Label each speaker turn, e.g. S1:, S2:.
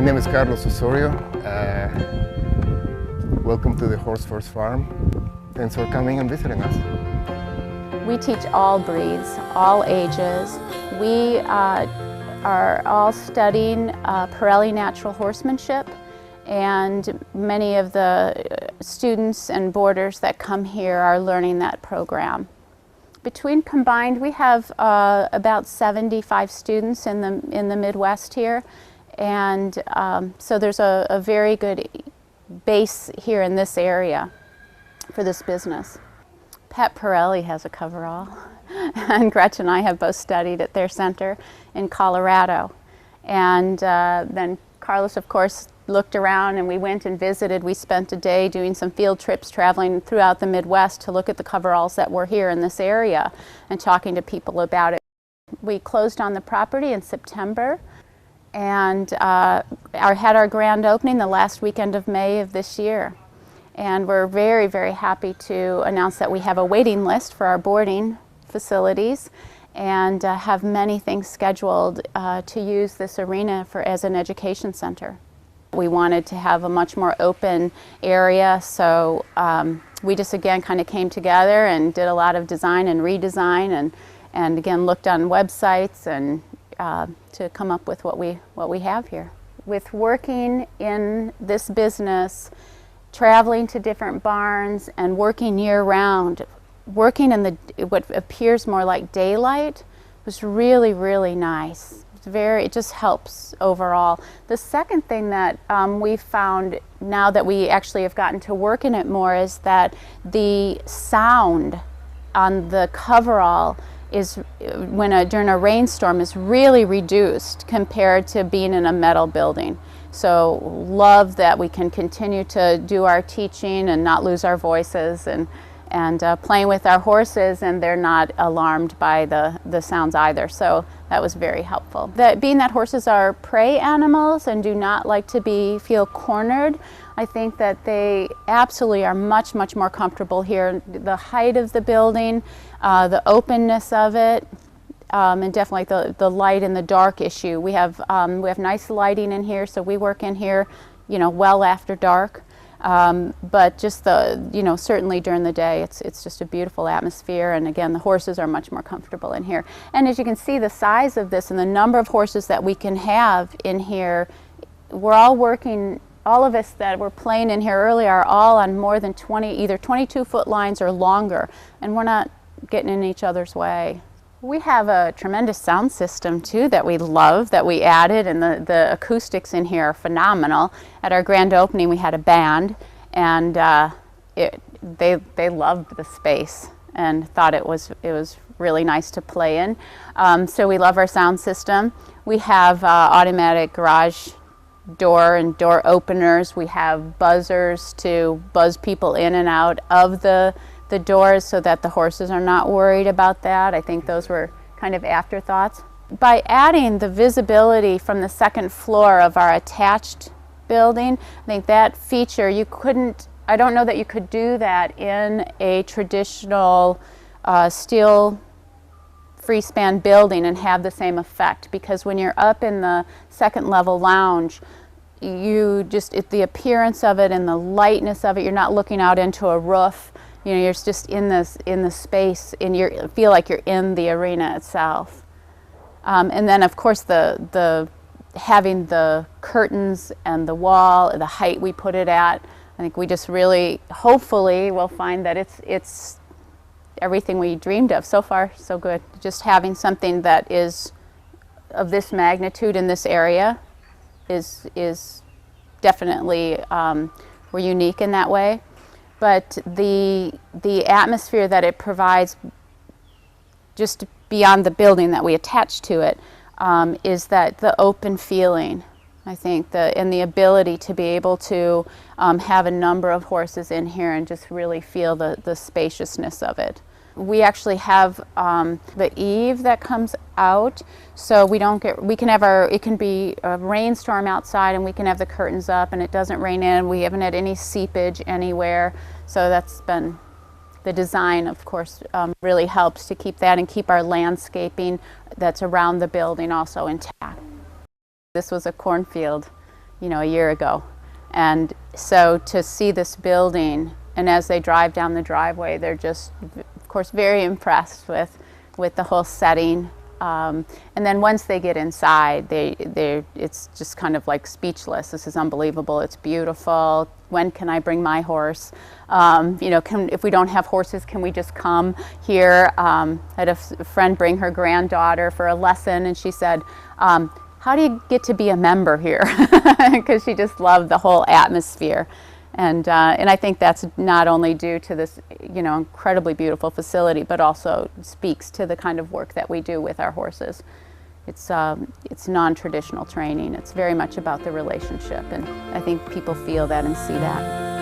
S1: name is Carlos Osorio. Welcome to the Horse First Farm. Thanks for coming and visiting us.
S2: We teach all breeds, all ages. We are all studying Pirelli natural horsemanship, and many of the students and boarders that come here are learning that program. Between combined, we have about 75 students in the Midwest here, and so there's a very good base here in this area for this business. Pat Pirelli has a coverall, and Gretchen and I have both studied at their center in Colorado. And then Carlos, of course, looked around and we went and visited. We spent a day doing some field trips traveling throughout the Midwest to look at the coveralls that were here in this area and talking to people about it. We closed on the property in September and had our grand opening the last weekend of May of this year. And we're very, very happy to announce that we have a waiting list for our boarding facilities and have many things scheduled to use this arena as an education center. We wanted to have a much more open area, so we just again kind of came together and did a lot of design and redesign and again looked on websites and to come up with what we have here. With working in this business, traveling to different barns and working year-round, working in what appears more like daylight was really, really nice. It just helps overall. The second thing that we found now that we actually have gotten to work in it more is that the sound on the coverall is, during a rainstorm, is really reduced compared to being in a metal building. So love that we can continue to do our teaching and not lose our voices and playing with our horses, and they're not alarmed by the sounds either. So that was very helpful. Being that horses are prey animals and do not like to feel cornered, I think that they absolutely are much, much more comfortable here. The height of the building, the openness of it, and definitely the light and the dark issue. We have nice lighting in here, so we work in here, well after dark. But just certainly during the day, it's just a beautiful atmosphere, and again, the horses are much more comfortable in here. And as you can see, the size of this and the number of horses that we can have in here, we're all working. All of us that were playing in here earlier are all on more than 20, either 22-foot lines or longer, and we're not getting in each other's way. We have a tremendous sound system too that we love, that we added, and the acoustics in here are phenomenal. At our grand opening we had a band, and they loved the space and thought it was really nice to play in. So we love our sound system. We have automatic garage door and door openers. We have buzzers to buzz people in and out of the doors so that the horses are not worried about that. I think those were kind of afterthoughts. By adding the visibility from the second floor of our attached building, I think that feature, I don't know that you could do that in a traditional steel free-span building and have the same effect, because when you're up in the second level lounge, the appearance of it and the lightness of it, you're not looking out into a roof. You're just in the space, and you feel like you're in the arena itself. And then, of course, having the curtains and the wall, the height we put it at, I think we just really, hopefully, will find that it's everything we dreamed of. So far, so good. Just having something that is of this magnitude in this area is definitely, we're unique in that way. But the atmosphere that it provides just beyond the building that we attach to it is that the open feeling, I think, and the ability to be able to have a number of horses in here and just really feel the spaciousness of it. We actually have the eave that comes out, so it can be a rainstorm outside and we can have the curtains up and it doesn't rain in. We haven't had any seepage anywhere, so that's been, the design, of course, really helps to keep that and keep our landscaping that's around the building also intact. This was a cornfield a year ago. And so to see this building, and as they drive down the driveway, they're just, of course, very impressed with the whole setting. And then once they get inside, it's just kind of like speechless. This is unbelievable. It's beautiful. When can I bring my horse? If we don't have horses, can we just come here? I had a friend bring her granddaughter for a lesson, and she said, how do you get to be a member here? Because she just loved the whole atmosphere. And I think that's not only due to this, incredibly beautiful facility, but also speaks to the kind of work that we do with our horses. It's non-traditional training. It's very much about the relationship, and I think people feel that and see that.